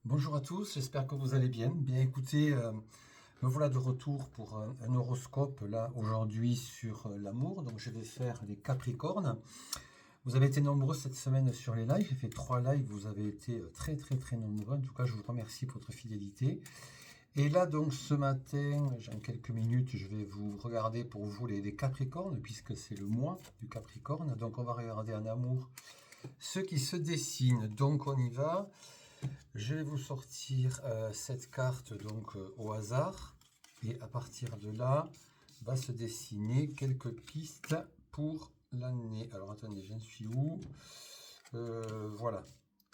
Bonjour à tous, j'espère que vous allez bien. Bien écoutez, me voilà de retour pour un horoscope là aujourd'hui sur l'amour. Donc je vais faire les Capricornes. Vous avez été nombreux cette semaine sur les lives. J'ai fait 3 lives, vous avez été très très très nombreux. En tout cas, je vous remercie pour votre fidélité. Et là donc ce matin, en quelques minutes, je vais vous regarder pour vous les Capricornes, puisque c'est le mois du Capricorne. Donc on va regarder en amour ce qui se dessine. Donc on y va. Je vais vous sortir cette carte donc au hasard et à partir de là va se dessiner quelques pistes pour l'année. Alors attendez, j'en suis où? Voilà,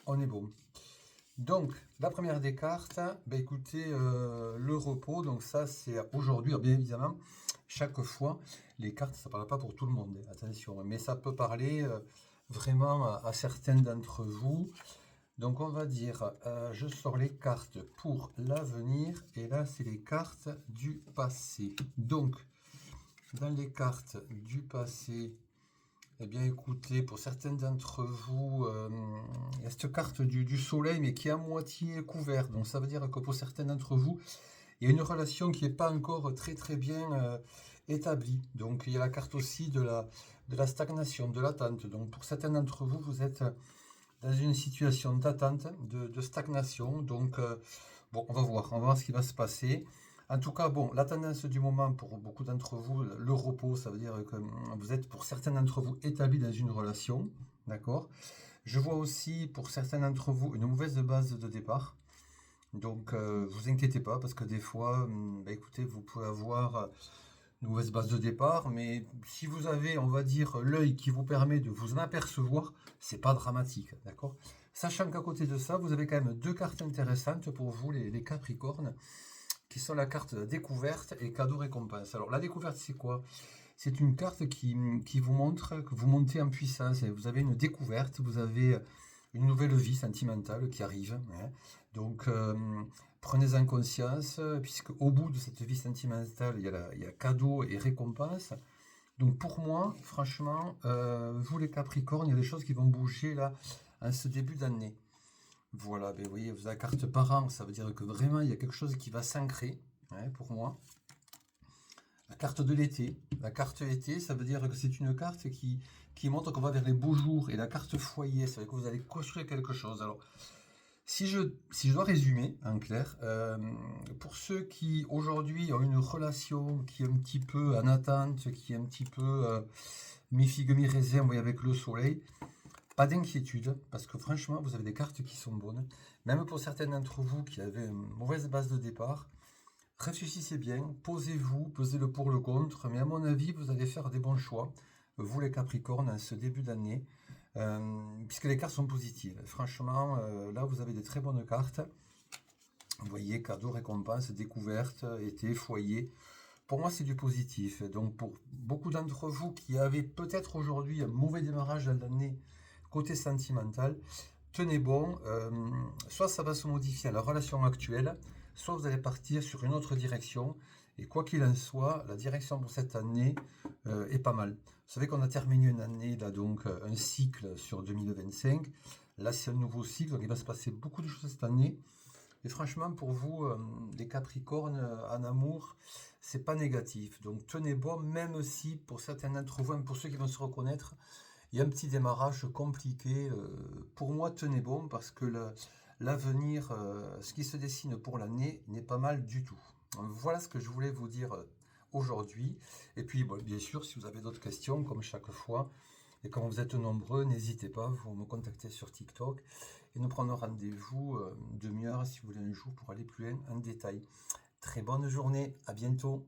on est bon. Donc la première des cartes, ben écoutez, le repos, donc ça c'est aujourd'hui. Alors, bien évidemment, chaque fois les cartes ça ne parle pas pour tout le monde, attention, mais ça peut parler vraiment à certains d'entre vous. Donc on va dire, je sors les cartes pour l'avenir et là c'est les cartes du passé. Donc dans les cartes du passé, eh bien écoutez, pour certains d'entre vous, il y a cette carte du soleil mais qui est à moitié couverte. Donc ça veut dire que pour certains d'entre vous, il y a une relation qui n'est pas encore très très bien établie. Donc il y a la carte aussi de la stagnation, de l'attente. Donc pour certains d'entre vous, vous êtes dans une situation d'attente, de stagnation. Donc, bon, on va voir ce qui va se passer. En tout cas, bon, la tendance du moment pour beaucoup d'entre vous, le repos, ça veut dire que vous êtes pour certains d'entre vous établis dans une relation, d'accord? Je vois aussi pour certains d'entre vous une mauvaise base de départ. Donc, vous inquiétez pas parce que des fois, bah, écoutez, vous pouvez avoir une mauvaise base de départ, mais si vous avez, on va dire, l'œil qui vous permet de vous en apercevoir, c'est pas dramatique, d'accord? Sachant qu'à côté de ça, vous avez quand même deux cartes intéressantes pour vous, les Capricornes, qui sont la carte de la découverte et cadeau récompense. Alors, la découverte, c'est quoi? C'est une carte qui vous montre que vous montez en puissance. Et vous avez une découverte, vous avez une nouvelle vie sentimentale qui arrive, hein. Donc, prenez-en conscience, puisque au bout de cette vie sentimentale, il y a cadeau et récompense. Donc, pour moi, franchement, vous les Capricornes, il y a des choses qui vont bouger là en ce début d'année. Voilà, ben, vous voyez, vous avez la carte parent, ça veut dire que vraiment, il y a quelque chose qui va s'ancrer, hein, pour moi. La carte de l'été. La carte été, ça veut dire que c'est une carte qui montre qu'on va vers les beaux jours. Et la carte foyer, ça veut dire que vous allez construire quelque chose. Alors, si je dois résumer en clair, pour ceux qui aujourd'hui ont une relation qui est un petit peu en attente, qui est un petit peu mi-figue, mi-raisin, vous voyez, avec le soleil, pas d'inquiétude, parce que franchement, vous avez des cartes qui sont bonnes. Même pour certains d'entre vous qui avaient une mauvaise base de départ, réfléchissez bien, posez-vous, pesez le pour le contre, mais à mon avis, vous allez faire des bons choix, vous les Capricornes, en ce début d'année, puisque les cartes sont positives. Franchement, là, vous avez des très bonnes cartes. Vous voyez, cadeau, récompense, découverte, été, foyer. Pour moi, c'est du positif. Donc, pour beaucoup d'entre vous qui avez peut-être aujourd'hui un mauvais démarrage de l'année côté sentimental, tenez bon, soit ça va se modifier à la relation actuelle, soit vous allez partir sur une autre direction. Et quoi qu'il en soit, la direction pour cette année est pas mal. Vous savez qu'on a terminé une année, là, donc un cycle sur 2025. Là, c'est un nouveau cycle, donc il va se passer beaucoup de choses cette année. Et franchement, pour vous, les Capricornes en amour, c'est pas négatif. Donc tenez bon, même si pour certains d'entre vous, pour ceux qui vont se reconnaître, il y a un petit démarrage compliqué. Pour moi, tenez bon parce que l'avenir, ce qui se dessine pour l'année, n'est pas mal du tout. Voilà ce que je voulais vous dire aujourd'hui. Et puis, bon, bien sûr, si vous avez d'autres questions, comme chaque fois, et quand vous êtes nombreux, n'hésitez pas, vous me contactez sur TikTok et nous prenons rendez-vous une demi-heure si vous voulez un jour pour aller plus loin en détail. Très bonne journée, à bientôt.